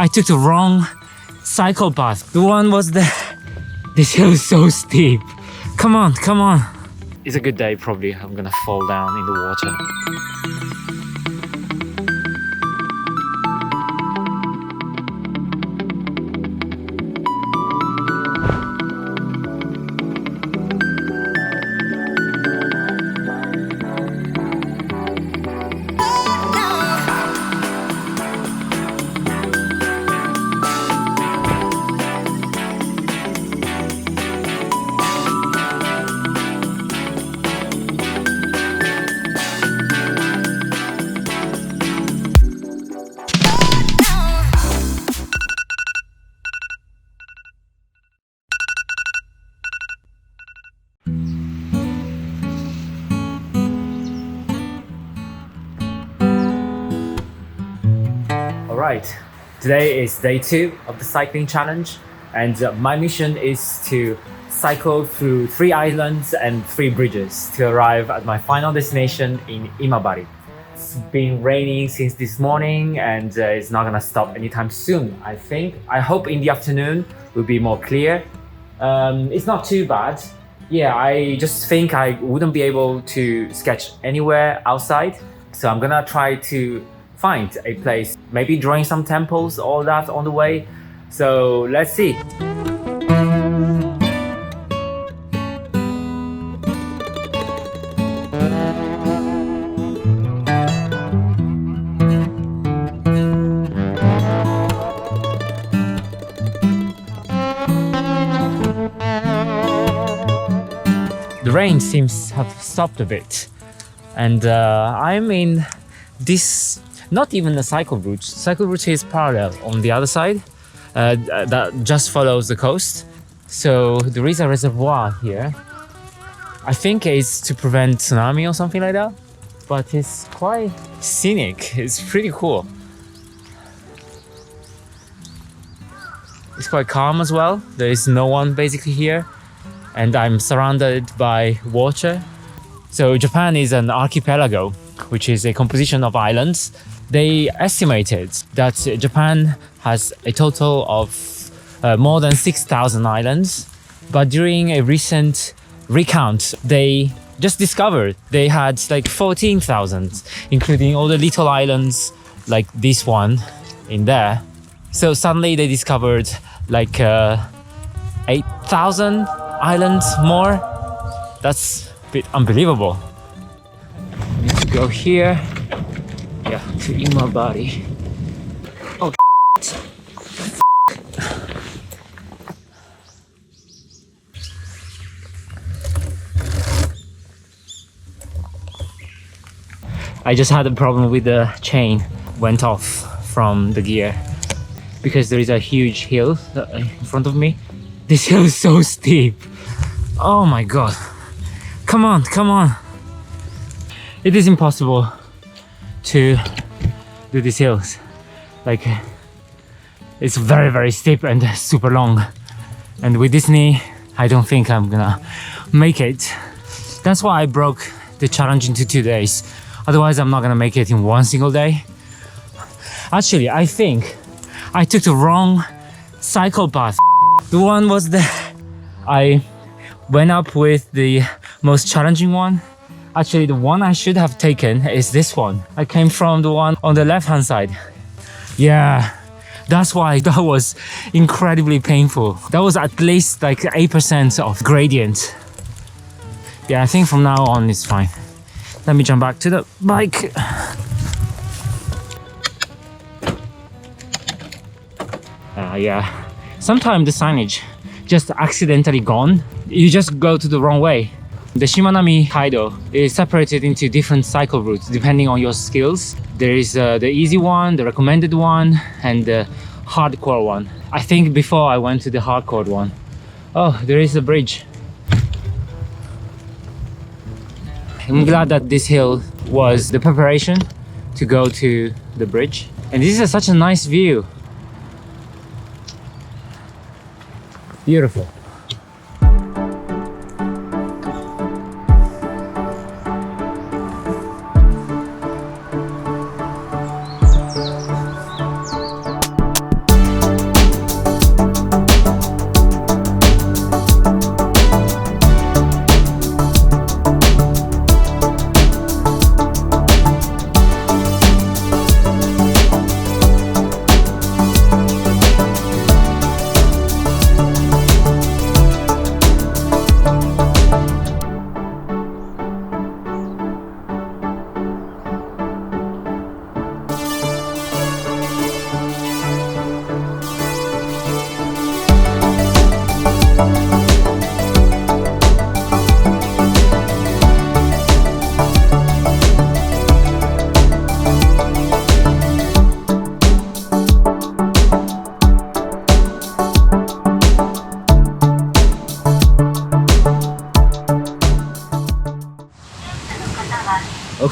I took the wrong cycle path. The one was there. This hill is so steep. Come on, come on. It's a good day, probably. I'm gonna fall down in the water. Alright, today is day 2 of the cycling challenge, and my mission is to cycle through 3 islands and 3 bridges to arrive at my final destination in Imabari. It's been raining since this morning and it's not gonna stop anytime soon, I think. I hope in the afternoon will be more clear. It's not too bad. Yeah, I just think I wouldn't be able to sketch anywhere outside, so I'm gonna try to find a place, maybe drawing some temples, all that on the way. So let's see. The rain seems to have stopped a bit, and I'm in this, not even a cycle route. Cycle route is parallel on the other side that just follows the coast. So there is a reservoir here. I think it's to prevent tsunami or something like that, but it's quite scenic. It's pretty cool. It's quite calm as well. There is no one basically here, and I'm surrounded by water. So Japan is an archipelago, which is a composition of islands. They estimated that Japan has a total of more than 6,000 islands, but during a recent recount, they just discovered they had like 14,000, including all the little islands like this one in there. So suddenly they discovered like 8,000 islands more. That's a bit unbelievable. Need to go here. Yeah, to Imabari. Oh, I just had a problem with the chain, went off from the gear because there is a huge hill in front of me. This hill is so steep. Oh my god. Come on, come on. It is impossible to do these hills. Like, it's very, very steep and super long. And with this knee, I don't think I'm gonna make it. That's why I broke the challenge into 2 days. Otherwise, I'm not gonna make it in one single day. Actually, I think I took the wrong cycle path. The one was there. I went up with the most challenging one. Actually, the one I should have taken is this one. I came from the one on the left-hand side. Yeah, that's why that was incredibly painful. That was at least like 8% of gradient. Yeah, I think from now on it's fine. Let me jump back to the bike. Yeah, sometimes the signage just accidentally gone. You just go to the wrong way. The Shimanami Kaido is separated into different cycle routes depending on your skills. There is the easy one, the recommended one, and the hardcore one. I think before I went to the hardcore one. Oh, there is a bridge. I'm glad that this hill was the preparation to go to the bridge. And this is such a nice view. Beautiful.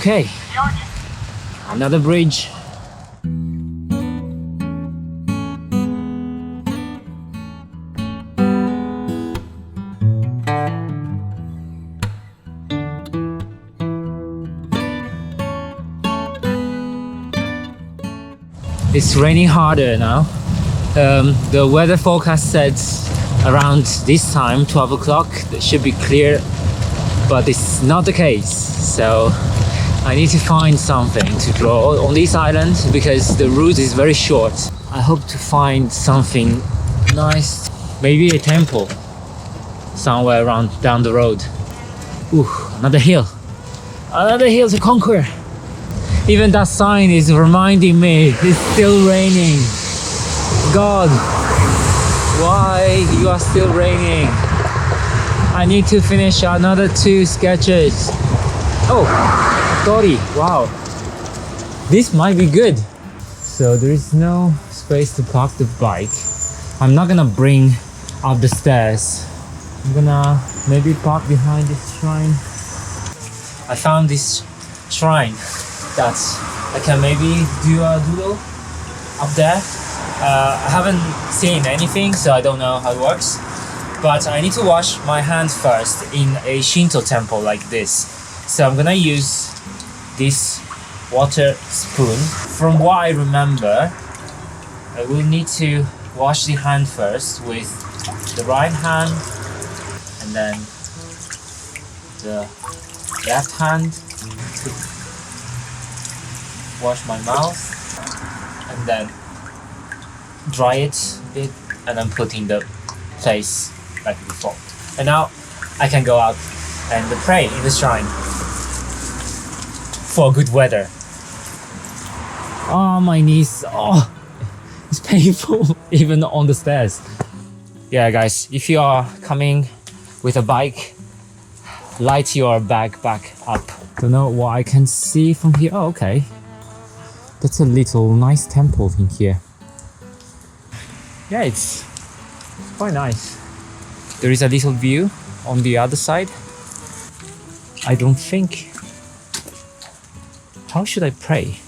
Okay, another bridge. It's raining harder now. The weather forecast says around this time, 12 o'clock, it should be clear, but it's not the case. So I need to find something to draw on this island because the route is very short. I hope to find something nice, maybe a temple somewhere around down the road. Ooh, another hill to conquer. Even that sign is reminding me it's still raining. God, why you are still raining? I need to finish another 2 sketches. Oh, 30, wow. This might be good. So there is no space to park the bike. I'm not gonna bring up the stairs. I'm gonna maybe park behind this shrine. I found this shrine that I can maybe do a doodle up there. I haven't seen anything, so I don't know how it works. But I need to wash my hands first in a Shinto temple like this. So I'm gonna use this water spoon. From what I remember, I will need to wash the hand first with the right hand and then the left hand. Wash my mouth and then dry it a bit and then put in the place like before. And now I can go out and pray in the shrine for good weather. Oh, my knees, oh, it's painful even on the stairs. Yeah guys, if you are coming with a bike, light your bag back up. Don't know what I can see from here. Oh, okay. That's a little nice temple in here. Yeah, it's quite nice. There is a little view on the other side. I don't think... How should I pray?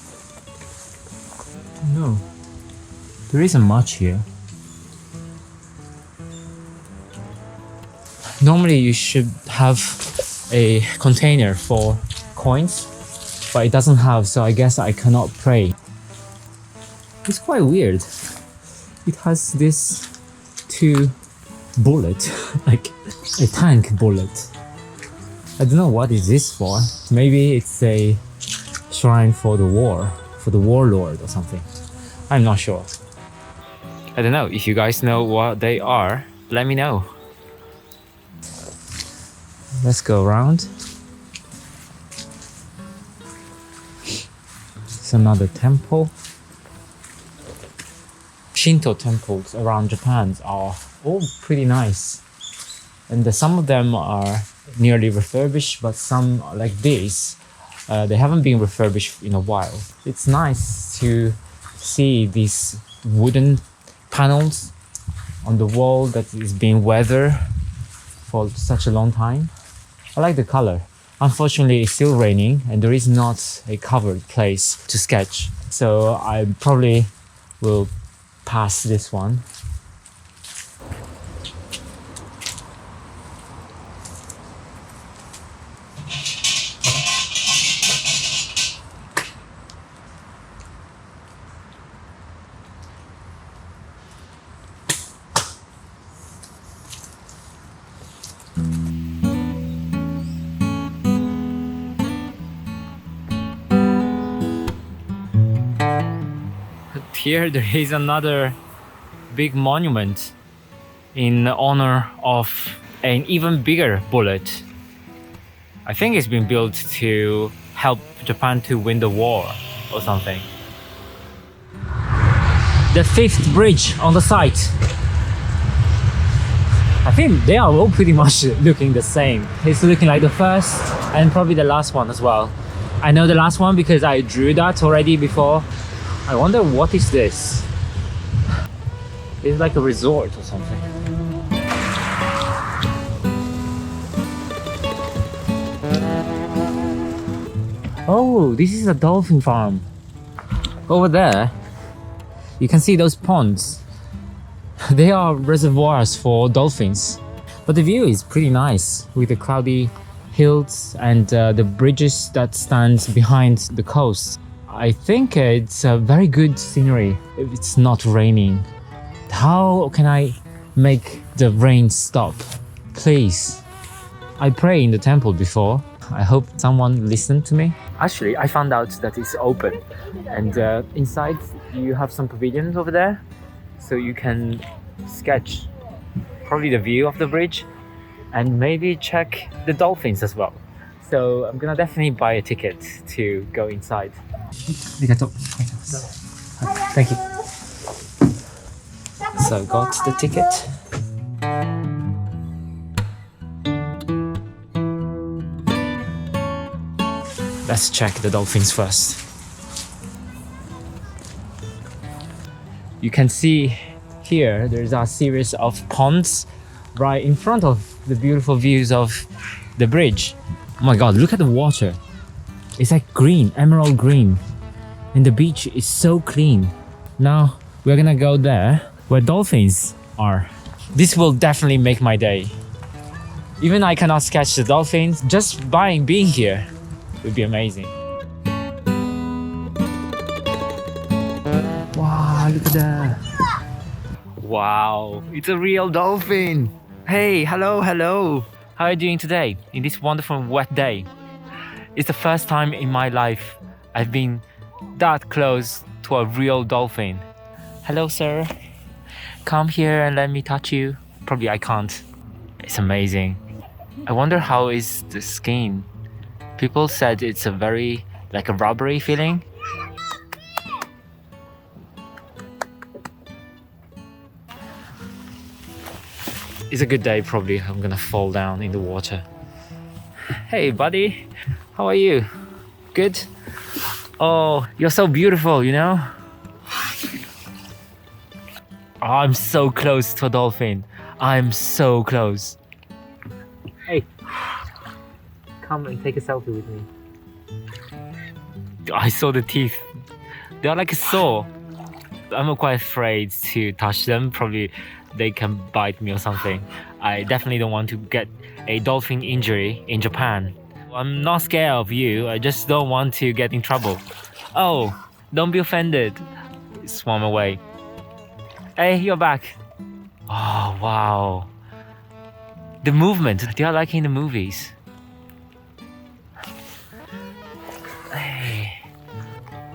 No, there isn't much here. Normally you should have a container for coins, but it doesn't have, so I guess I cannot pray. It's quite weird. It has this 2 bullet, like a tank bullet. I don't know what is this for. Maybe it's a shrine for the warlord or something. I'm not sure. I don't know, if you guys know what they are, let me know. Let's go around. It's another temple. Shinto temples around Japan are all pretty nice. And some of them are nearly refurbished, but some like this, they haven't been refurbished in a while. It's nice to see these wooden panels on the wall that is being weathered for such a long time. I like the color. Unfortunately, it's still raining and there is not a covered place to sketch. So I probably will pass this one. Here there is another big monument in honor of an even bigger bullet. I think it's been built to help Japan to win the war or something. The 5th bridge on the site. I think they are all pretty much looking the same. It's looking like the first and probably the last one as well. I know the last one because I drew that already before. I wonder what is this? It's like a resort or something. Oh, this is a dolphin farm. Over there, you can see those ponds. They are reservoirs for dolphins. But the view is pretty nice with the cloudy hills and the bridges that stand behind the coast. I think it's a very good scenery if it's not raining. How can I make the rain stop? Please. I pray in the temple before. I hope someone listened to me. Actually, I found out that it's open, and inside you have some pavilions over there, so you can sketch probably the view of the bridge and maybe check the dolphins as well. So I'm gonna definitely buy a ticket to go inside. Thank you. So got the ticket. Let's check the dolphins first. You can see here there's a series of ponds right in front of the beautiful views of the bridge. Oh my god, look at the water. It's like green, emerald green. And the beach is so clean. Now we're gonna go there where dolphins are. This will definitely make my day. Even I cannot sketch the dolphins, just by being here would be amazing. Wow, look at that. Wow, it's a real dolphin. Hey, hello. How are you doing today in this wonderful wet day? It's the first time in my life I've been that close to a real dolphin. Hello, sir. Come here and let me touch you. Probably I can't. It's amazing. I wonder how is the skin. People said it's a very like a rubbery feeling. It's a good day, probably. I'm gonna fall down in the water. Hey buddy, how are you? Good? Oh, you're so beautiful, you know? Oh, I'm so close to a dolphin. I'm so close. Hey, come and take a selfie with me. I saw the teeth. They're like a saw. I'm quite afraid to touch them. Probably they can bite me or something. I definitely don't want to get a dolphin injury in Japan. I'm not scared of you. I just don't want to get in trouble. Oh, don't be offended. It swam away. Hey, you're back. Oh, wow. The movement, they are like in the movies. Hey.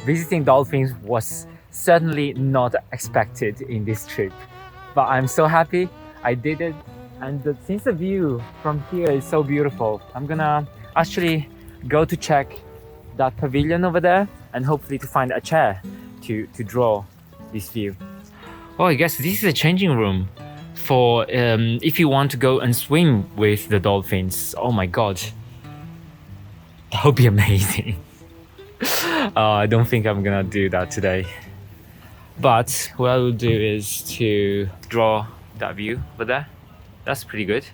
Visiting dolphins was certainly not expected in this trip, but I'm so happy I did it. And since the view from here is so beautiful, I'm gonna actually go to check that pavilion over there and hopefully to find a chair to draw this view. Oh, I guess this is a changing room for if you want to go and swim with the dolphins. Oh my god, that would be amazing. I don't think I'm gonna do that today, but what I will do is to draw that view over there. That's pretty good.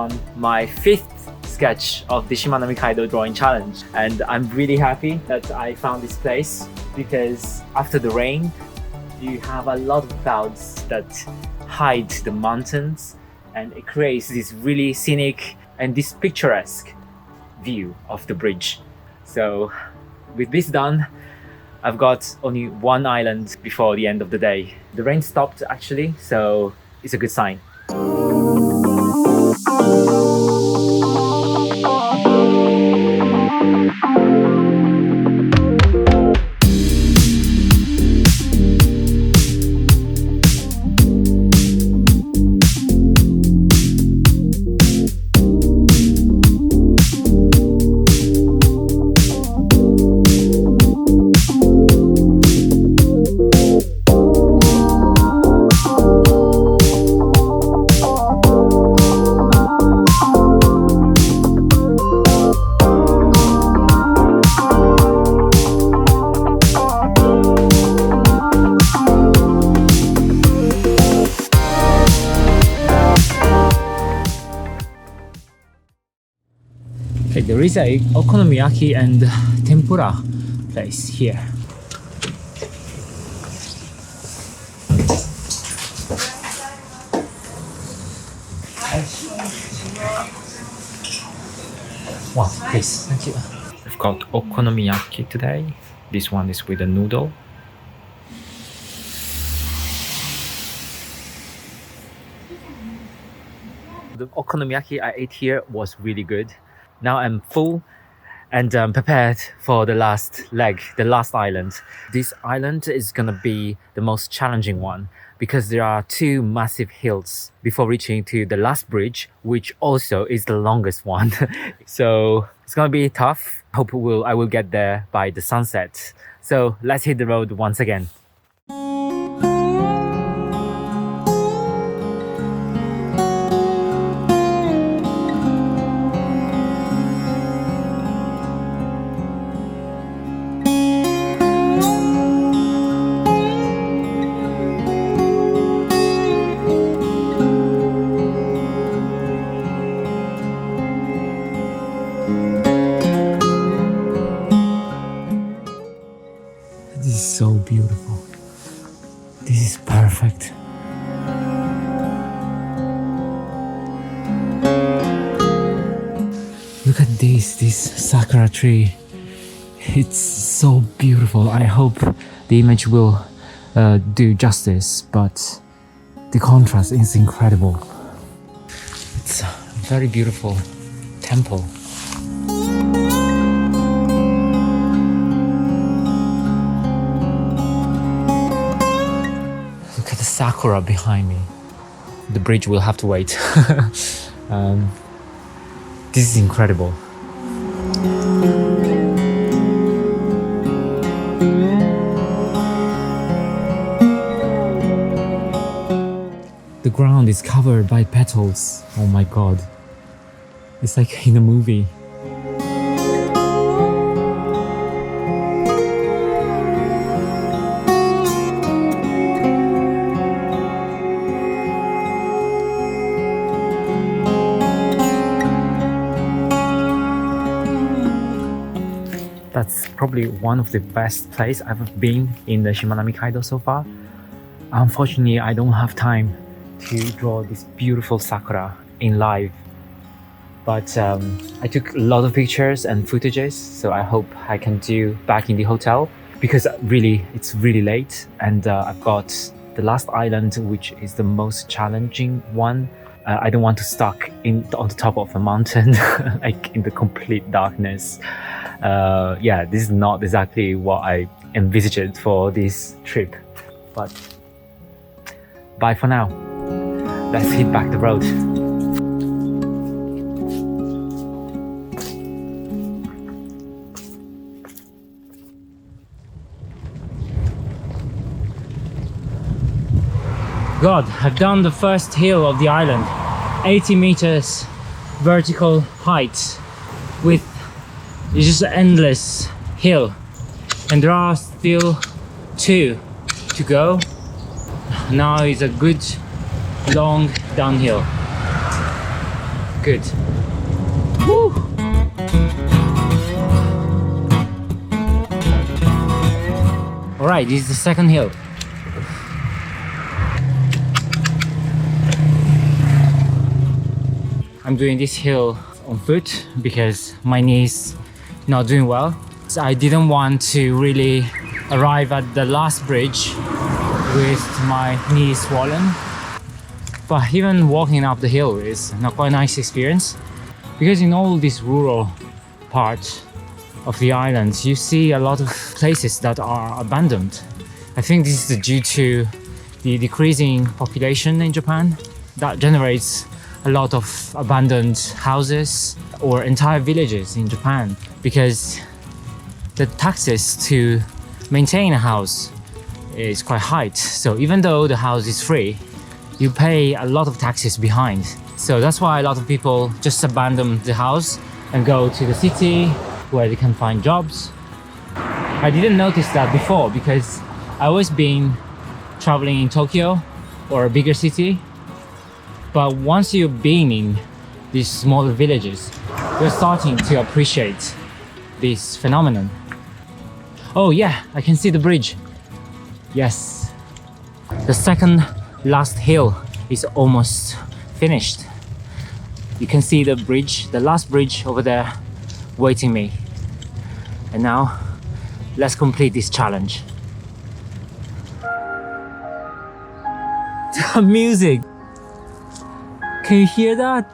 on my 5th sketch of the Shimanami Kaido Drawing Challenge, and I'm really happy that I found this place because after the rain you have a lot of clouds that hide the mountains, and it creates this really scenic and this picturesque view of the bridge. So with this done, I've got only one island before the end of the day. The rain stopped actually, so it's a good sign. Okay, there is a okonomiyaki and tempura place here. Wow, please, thank you. We've got okonomiyaki today. This one is with a noodle. The okonomiyaki I ate here was really good. Now I'm full and prepared for the last leg, the last island. This island is gonna be the most challenging one because there are 2 massive hills before reaching to the last bridge, which also is the longest one. So it's gonna be tough. Hope I will get there by the sunset. So let's hit the road once again. This is so beautiful. This is perfect. Look at this sakura tree. It's so beautiful. I hope the image will do justice, but the contrast is incredible. It's a very beautiful temple. Look at the sakura behind me. The bridge will have to wait. This is incredible. The ground is covered by petals. Oh my god. It's like in a movie. That's probably one of the best places I've ever been in the Shimanami Kaido so far. Unfortunately, I don't have time to draw this beautiful sakura in live. But I took a lot of pictures and footages, so I hope I can do back in the hotel because really, it's really late and I've got the last island, which is the most challenging one. I don't want to stuck on the top of a mountain, like in the complete darkness. Yeah, this is not exactly what I envisaged for this trip, but bye for now. Let's hit back the road. God, I've done the first hill of the island, 80 meters vertical height with just an endless hill, and there are still 2 to go. Now it's a good long downhill. Good. Woo! Alright, this is the second hill. I'm doing this hill on foot because my knee's not doing well. So I didn't want to really arrive at the last bridge with my knee swollen. But even walking up the hill is not quite a nice experience, because in all these rural parts of the islands you see a lot of places that are abandoned. I think this is due to the decreasing population in Japan that generates a lot of abandoned houses or entire villages in Japan, because the taxes to maintain a house is quite high. So even though the house is free, you pay a lot of taxes behind. So that's why a lot of people just abandon the house and go to the city where they can find jobs. I didn't notice that before because I always been traveling in Tokyo or a bigger city. But once you've been in these smaller villages, you're starting to appreciate this phenomenon. Oh yeah, I can see the bridge. Yes. The second last hill is almost finished. You can see the bridge, the last bridge over there waiting me. And now, let's complete this challenge. The music! Can you hear that?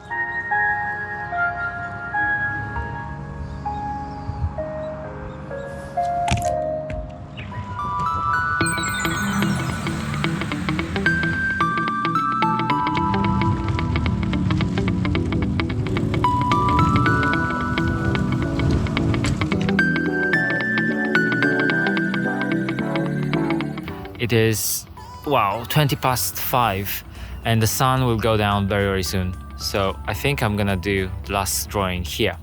It is, wow, 5:20 and the sun will go down very, very soon. So I think I'm gonna do the last drawing here.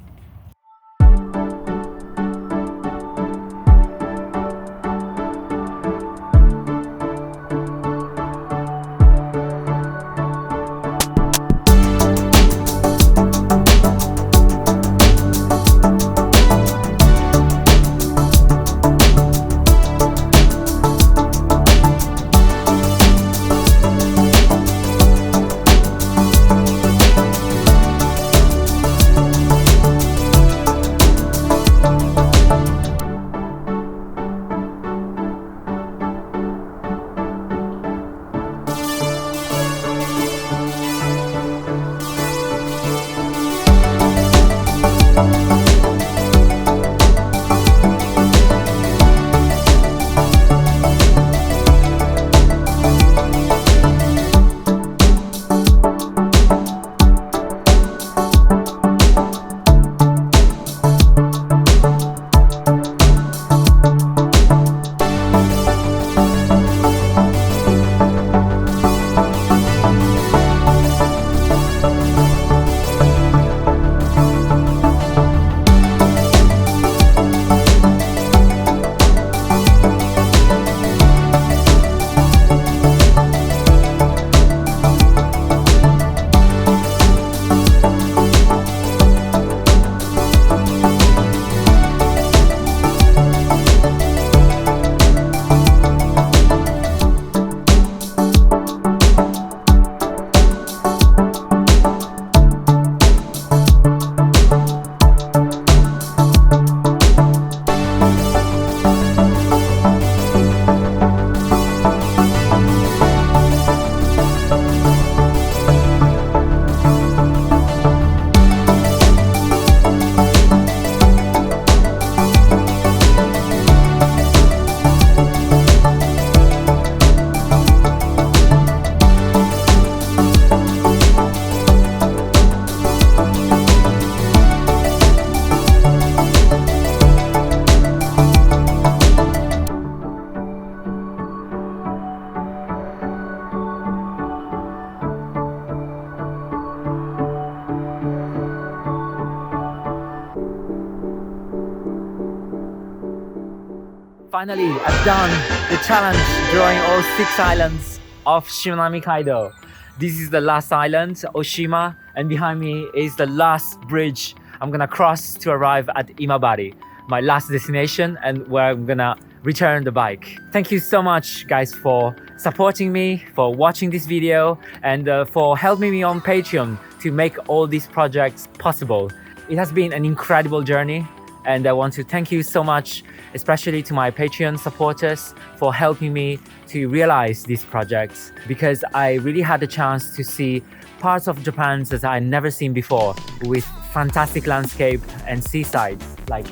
Finally, I've done the challenge drawing all 6 islands of Shimanami Kaido. This is the last island, Oshima, And behind me is the last bridge I'm gonna cross to arrive at Imabari, my last destination and where I'm gonna return the bike. Thank you so much guys for supporting me, for watching this video, and for helping me on Patreon to make all these projects possible. It has been an incredible journey, and I want to thank you so much, especially to my Patreon supporters, for helping me to realize these projects, because I really had the chance to see parts of Japan that I never seen before, with fantastic landscape and seaside like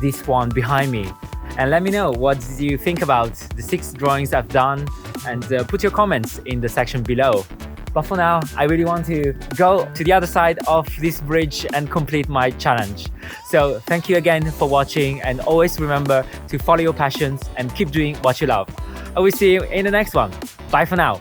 this one behind me. And let me know what you think about the 6 drawings I've done, and put your comments in the section below. But for now, I really want to go to the other side of this bridge and complete my challenge. So thank you again for watching, and always remember to follow your passions and keep doing what you love. I will see you in the next one. Bye for now.